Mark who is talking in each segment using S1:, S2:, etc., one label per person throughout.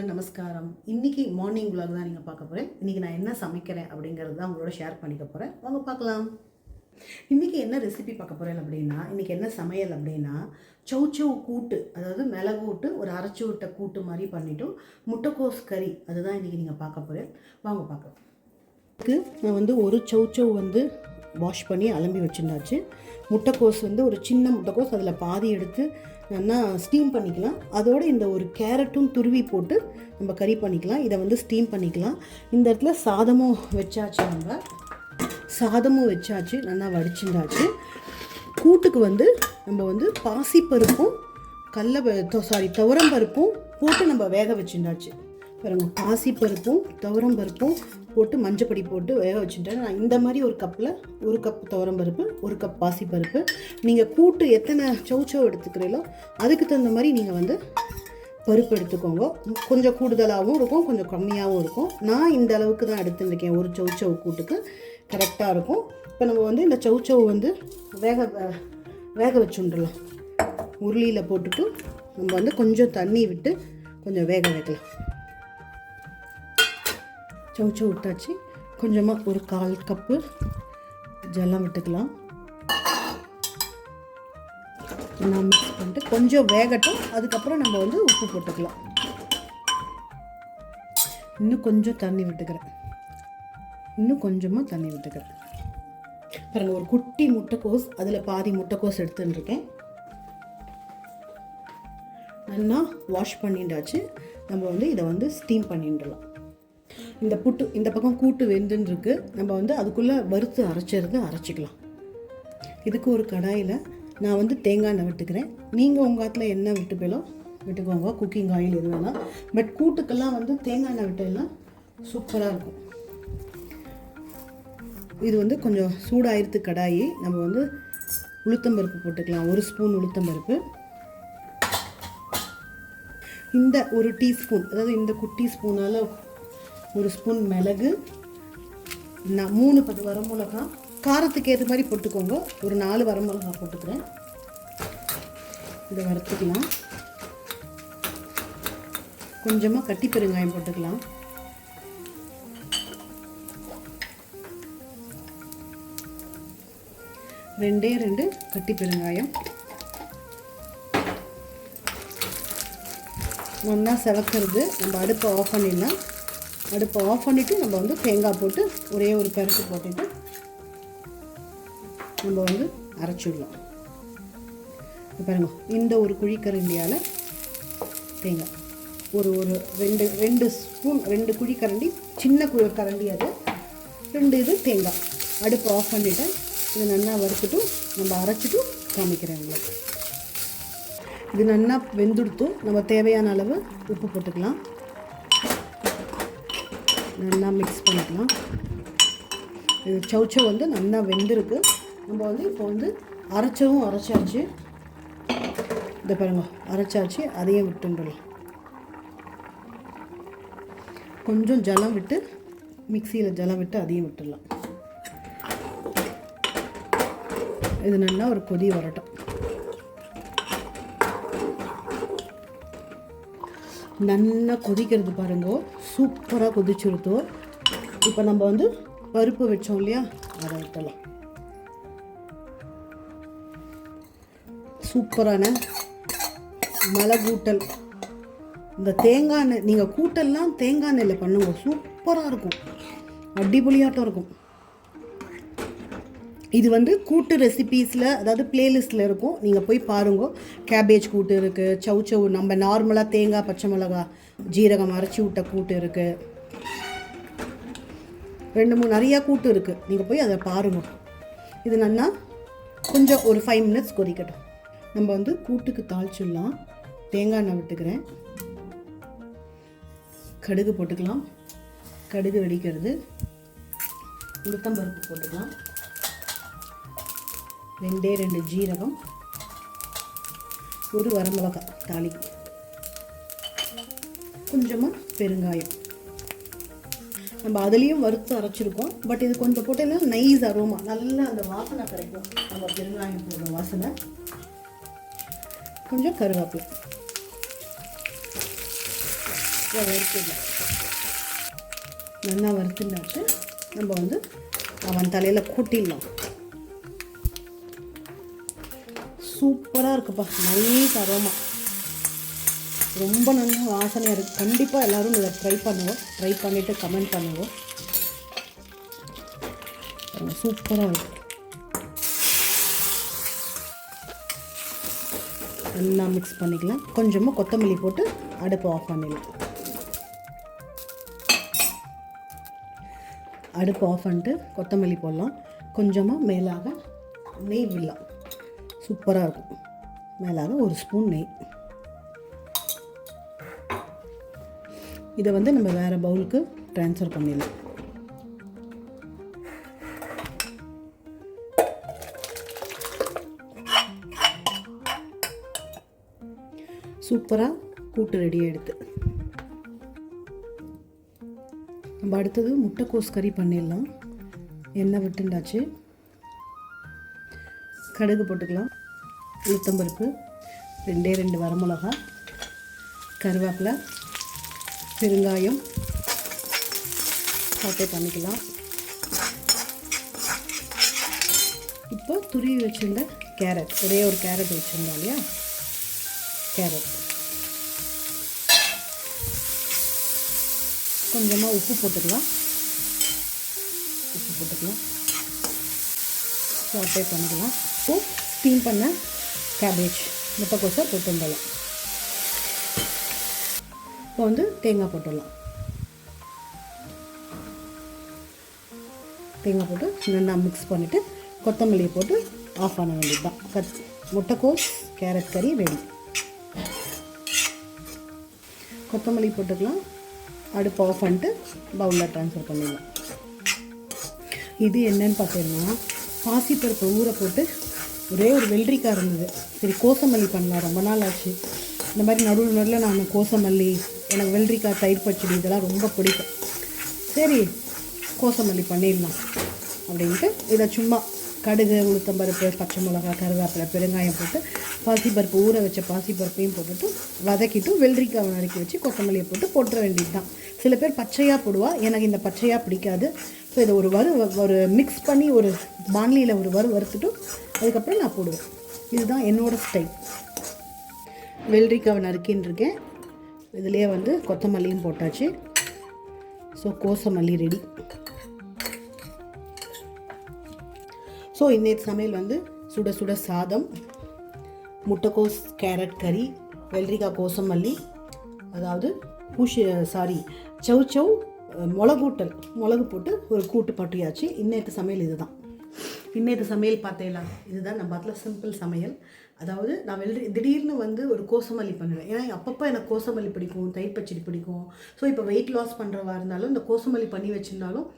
S1: நமஸ்காரம். இன்னைக்கு morning vlog தான் நீங்கள் பார்க்க போகிறேன். இன்றைக்கி நான் என்ன சமைக்கிறேன் அப்படிங்கிறது தான் உங்களோட ஷேர் பண்ணிக்க போகிறேன். வாங்க பார்க்கலாம். இன்றைக்கி என்ன ரெசிபி பார்க்க போகிறேன் அப்படின்னா, இன்றைக்கி என்ன சமையல் அப்படின்னா, சௌச்சௌ கூட்டு, அதாவது மிளகு விட்டு ஒரு அரைச்சி விட்ட கூட்டு மாதிரி பண்ணிவிட்டு முட்டைக்கோஸ் கறி, அதுதான் இன்றைக்கி நீங்கள் பார்க்க போகிறேன். வாங்க பார்க்கலாம். இதுக்கு நான் வந்து ஒரு சௌச்சௌ வாஷ் பண்ணி அலம்பி வச்சுருந்தாச்சு. முட்டைக்கோஸ் ஒரு சின்ன முட்டைக்கோஸ், அதில் பாதி எடுத்து நல்லா ஸ்டீம் பண்ணிக்கலாம். அதோடு இந்த ஒரு கேரட்டும் துருவி போட்டு நம்ம கறி பண்ணிக்கலாம். இதை ஸ்டீம் பண்ணிக்கலாம். இந்த இடத்துல சாதமும் வச்சாச்சு, சாதமும் வச்சாச்சு, நல்லா வடிச்சுட்டாச்சு. கூட்டுக்கு நம்ம பாசிப்பருப்பும் துவரம்பருப்பும் போட்டு நம்ம வேக வச்சுட்டாச்சு. பாருங்க, பாசிப்பருப்பும் துவரம்பருப்பும் போட்டு மஞ்சப்பொடி போட்டு வேக வச்சுட்டேன். நான் இந்த மாதிரி ஒரு கப்பில் 1 கப் துவரம்பருப்பு, 1 கப் பாசிப்பருப்பு. நீங்கள் கூட்டு எத்தனை சௌச்சௌ எடுத்துக்கிறீங்களோ அதுக்கு தகுந்த மாதிரி நீங்கள் பருப்பு எடுத்துக்கோங்க. கொஞ்சம் கூடுதலாகவும் இருக்கும், கொஞ்சம் கம்மியாகவும் இருக்கும். நான் இந்த அளவுக்கு தான் எடுத்துருக்கேன். ஒரு சௌச்சௌ கூட்டுக்கு கரெக்டாக இருக்கும். இப்போ நம்ம இந்த சௌச்சௌ வேக வச்சுட்டுலாம். உருளியில் போட்டுட்டு நம்ம கொஞ்சம் தண்ணி விட்டு கொஞ்சம் வேக வைக்கலாம். சௌச்சௌ விட்டாச்சு. கொஞ்சமாக ஒரு 1/4 கப்பு ஜலம் விட்டுக்கலாம். நான் மிக்ஸ் பண்ணிட்டு கொஞ்சம் வேகட்டும். அதுக்கப்புறம் நம்ம உப்பு போட்டுக்கலாம். இன்னும் கொஞ்சம் தண்ணி விட்டுக்கிறேன். இன்னும் கொஞ்சமாக தண்ணி விட்டுக்கிறேன். பாருங்கள், ஒரு குட்டி முட்டைக்கோஸ், அதில் பாதி முட்டைக்கோஸ் எடுத்துட்டுருக்கேன். நல்லா வாஷ் பண்ணிட்டாச்சு. நம்ம இதை ஸ்டீம் பண்ணிடலாம். இந்த பக்கம் கூட்டு வெந்துருக்கு. நம்ம அதுக்குள்ளே வறுத்து அரைச்சிக்கலாம். இதுக்கு ஒரு கடாயில் நான் தேங்காய் எண்ணெய் விட்டுக்கிறேன். நீங்கள் உங்கள் ஆத்தில் என்ன விட்டுப்பேலோ விட்டுக்கோங்க, குக்கிங் ஆயில் எது வேணாம். பட் கூட்டுக்கெல்லாம் தேங்காய் எண்ணெய் விட்டெல்லாம் சூப்பராக இருக்கும். இது கொஞ்சம் சூடாயிருத்து கடாயி. நம்ம உளுத்தம்பருப்பு போட்டுக்கலாம். 1 ஸ்பூன் உளுத்தம்பருப்பு. இந்த ஒரு டீஸ்பூன், அதாவது இந்த குட்டி ஸ்பூனால் 1 ஸ்பூன் மிளகு, 3 வரமிளகா, காரத்துக்கு ஏற்ற மாதிரி போட்டுக்கோங்க. ஒரு 4 வரமிளகா போட்டுக்கிறேன். இதை வறுத்துக்கலாம். கொஞ்சமாக கட்டி பெருங்காயம் போட்டுக்கலாம். ரெண்டே 2 கட்டி பெருங்காயம். நல்லா செவக்கிறது. நம்ம அடுப்பை ஆஃப் பண்ணிடலாம். அடுப்பை ஆஃப் பண்ணிவிட்டு நம்ம தேங்காய் போட்டு ஒரே ஒரு பெரட்டு போட்டுட்டு நம்ம அரைச்சிடலாம். பாருங்க, இந்த ஒரு குழிக்கரண்டியால் தேங்காய் ஒரு 2 ஸ்பூன், 2 குழிக்கரண்டி, சின்ன கரண்டி, அது 2 இது தேங்காய். அடுப்பை ஆஃப் பண்ணிவிட்டு இதை நல்லா வறுத்துட்டு நம்ம அரைச்சிட்டு காமிக்கிறேன் உங்களுக்கு. இது நல்லா வெந்துடுத்து. நம்ம தேவையான அளவு உப்பு போட்டுக்கலாம். நல்லா மிக்ஸ் பண்ணிக்கலாம். இது சௌச்சௌ நல்லா வெந்திருக்கு. நம்ம இப்போ அரைச்சாச்சு. இதை பாருங்க, அரைச்சாச்சு. அதையும் விட்டுடலாம். கொஞ்சம் ஜலம் விட்டு, மிக்சியில் ஜலம் விட்டு அதையும் விட்டுடலாம். இது நல்லா ஒரு கொதி வரட்டும். நல்லா கொதிக்கிறது பாருங்க, சூப்பராக கொதிச்சுருத்தோ. இப்போ நம்ம பருப்பு வச்சோம் இல்லையா, அதை விட்டலாம். சூப்பரான மிளகூட்டல். இந்த தேங்காய் எண்ணெய், நீங்கள் கூட்டெல்லாம் தேங்காய் எண்ணெயில் பண்ணுங்க, சூப்பராக இருக்கும், அடிபொலியாட்டம் இருக்கும். இது கூட்டு ரெசிபீஸில், அதாவது பிளேலிஸ்ட்டில் இருக்கும். நீங்கள் போய் பாருங்க. கேபேஜ் கூட்டு இருக்குது, சௌச்சௌ, நம்ம நார்மலாக தேங்காய், பச்சை மிளகா, ஜீரகம் அரைச்சி விட்ட கூட்டு இருக்குது. 2-3 நிறையா கூட்டு இருக்குது. நீங்கள் போய் அதை பாருங்கள். இது நல்லா கொஞ்சம் ஒரு 5 மினிட்ஸ் கொதிக்கட்டும். நம்ம கூட்டுக்கு தாளிச்சிடலாம். தேங்காய் எண்ணெய் விட்டுக்கிறேன். கடுகு போட்டுக்கலாம். கடுகு வெடிக்கிறது. உளுத்தம்பருப்பு போட்டுக்கலாம். 2 ஜீரகம், 1 வரமிளகாய் தாளி, கொஞ்சமாக பெருங்காயம். நம்ம அதுலேயும் வறுத்து அரைச்சிருக்கோம். பட் இது கொஞ்சம் போட்டேன்னா நைஸ் அரோமா, நல்லா அந்த வாசனை கிடைக்கும். நம்ம பெருங்காயம் போடுற வாசனை. கொஞ்சம் கருவேப்பிலை. வறுத்துடலாம். நல்லா வறுத்துனாச்சு நம்ம வந்து அவன் தலையில் கூட்டிடலாம். சூப்பராக இருக்குப்பா, நைஸ் அரோமா, ரொம்ப நல்ல வாசனையாக இருக்குது. கண்டிப்பாக எல்லோரும் இதை ட்ரை பண்ணுவோம். ட்ரை பண்ணிவிட்டு கமெண்ட் பண்ணுவோம். சூப்பராக இருக்கும். நல்லா மிக்ஸ் பண்ணிக்கலாம். கொஞ்சமாக கொத்தமல்லி போட்டு அடுப்பு ஆஃப் பண்ணிடலாம். அடுப்பு ஆஃப் பண்ணிட்டு கொத்தமல்லி போடலாம். கொஞ்சமாக மேலாக நெய் விடலாம். சூப்பராக இருக்கும். மேலாக ஒரு ஸ்பூன் நெய். இதை வந்து நம்ம வேறு பவுலுக்கு ட்ரான்ஸ்ஃபர் பண்ணிடலாம். சூப்பராக கூட்டு ரெடி ஆகிடுது. நம்ம அடுத்தது முட்டைக்கோஸ் கறி பண்ணிடலாம். எண்ணெய் விட்டுண்டாச்சு. கடுகு போட்டுக்கலாம். உளுத்தம்பருப்பு, 2 வரமிளகா, கருவேப்பிலை, பெருங்காயம் சாட்டை பண்ணிக்கலாம். இப்போ துருவி வச்சுருந்த கேரட், ஒரே ஒரு கேரட் வச்சுருந்தோம் இல்லையா, கேரட், கொஞ்சமாக உப்பு போட்டுக்கலாம். சாட்டை பண்ணிக்கலாம். இப்போ ஸ்டீம் பண்ண கேபேஜ், முட்டைக்கோஸை போட்டுடலாம். இப்போ வந்து தேங்காய் போட்டுடலாம். தேங்காய் போட்டு நல்லா மிக்ஸ் பண்ணிவிட்டு கொத்தமல்லியை போட்டு ஆஃப் பண்ண வேண்டியது தான். முட்டைக்கோஸ் கேரட் கறி ரெடி. கொத்தமல்லி போட்டுக்கலாம். அடுப்பு ஆஃப் பண்ணிட்டு பவுலில் ட்ரான்ஸ்ஃபர் பண்ணிடலாம். இது என்னன்னு பார்த்தீங்கன்னா, பாசிப்பருப்பை ஊற போட்டு ஒரே ஒரு வெள்ளரிக்காய் இருந்தது. சரி கோசமல்லி பண்ணலாம், ரொம்ப நாள் ஆச்சு. இந்த மாதிரி நடுவில் நான் கோசமல்லி, எனக்கு வெள்ளரிக்காய், தயிர் பச்சடி இதெல்லாம் ரொம்ப பிடிக்கும். சரி கோசமல்லி பண்ணிடலாம் அப்படின்ட்டு இதை சும்மா கடுகு, உளுத்தம்பருப்பு, பச்சை மிளகாய், கருவேப்பிலை, பெருங்காயம் போட்டு பாசிப்பருப்பு ஊற வச்ச பாசிப்பருப்பையும் போட்டுட்டு வதக்கிட்டு வெள்ளரிக்காவை நறுக்கி வச்சு கொத்தமல்லியை போட்டுற வேண்டியது தான். சில பேர் பச்சையாக போடுவா, எனக்கு இந்த பச்சையாக பிடிக்காது. ஸோ இதை ஒரு மிக்ஸ் பண்ணி ஒரு பாண்லியில் ஒரு வறுத்துட்டு அதுக்கப்புறம் நான் போடுவேன். இதுதான் என்னோடய ஸ்டைல். வெள்ளரிக்காவை நறுக்கின்னு இருக்கேன். இதுலேயே வந்து கொத்தமல்லியும் போட்டாச்சு. So கோசமல்லி ready. ஸோ இன்னைக்கு சமையல் வந்து சுட சுட சாதம், முட்டைக்கோஸ் கேரட் கறி, வெள்ளரிக்காய் கோசமல்லி, அதாவது சௌ மிளகு போட்டு ஒரு கூட்டு பட்டியாச்சு. இன்னைக்கு சமையல் இதுதான். இன்னைக்கு சமையல் பார்த்தேலாம் இதுதான் நம்ம பார்த்துல சிம்பிள் சமையல். அதாவது நான் திடீர்னு வந்து ஒரு கோசமல்லி பண்ணுவேன். ஏன்னா அப்பப்போ எனக்கு கோசமல்லி பிடிக்கும், தயிர் பச்சடி பிடிக்கும். ஸோ இப்போ வெயிட் லாஸ் பண்ணுறவா இருந்தாலும் இந்த கோசமல்லி பண்ணி வச்சுருந்தாலும்,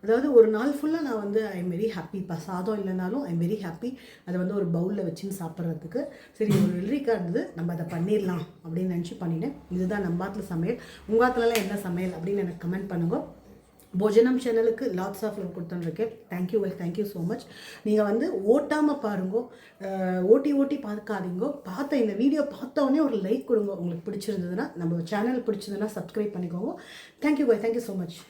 S1: அதாவது ஒரு நாள் ஃபுல்லாக நான் வந்து ஐ எம் வெரி ஹாப்பி. இப்போ சாதம் இல்லைனாலும் ஐ எம் வெரி ஹாப்பி அதை வந்து ஒரு பவுலில் வச்சுன்னு சாப்பிட்றதுக்கு. சரி ஒரு வெள்ளரிக்காய் இருந்தது, நம்ம அதை பண்ணிடலாம் அப்படின்னு நினச்சி பண்ணிட்டேன். இதுதான் நம்ம ஆத்துல சமையல். உங்கள் ஆத்துலலாம் என்ன சமையல் அப்படின்னு எனக்கு கமெண்ட் பண்ணுங்க. போஜனம் சேனலுக்கு லாட்ஸ் ஆஃப் லவ் கொடுத்துருக்கேன். Thank you so much. நீங்கள் வந்து ஓட்டாமல் பாருங்க, ஓட்டி பார்க்காதீங்க. இந்த வீடியோ பார்த்தோன்னே ஒரு லைக் கொடுங்க. உங்களுக்கு பிடிச்சிருந்ததுன்னா, நம்ம சேனல் பிடிச்சிருந்ததுன்னா சப்ஸ்கிரைப் பண்ணிக்கோங்க. Thank you so much.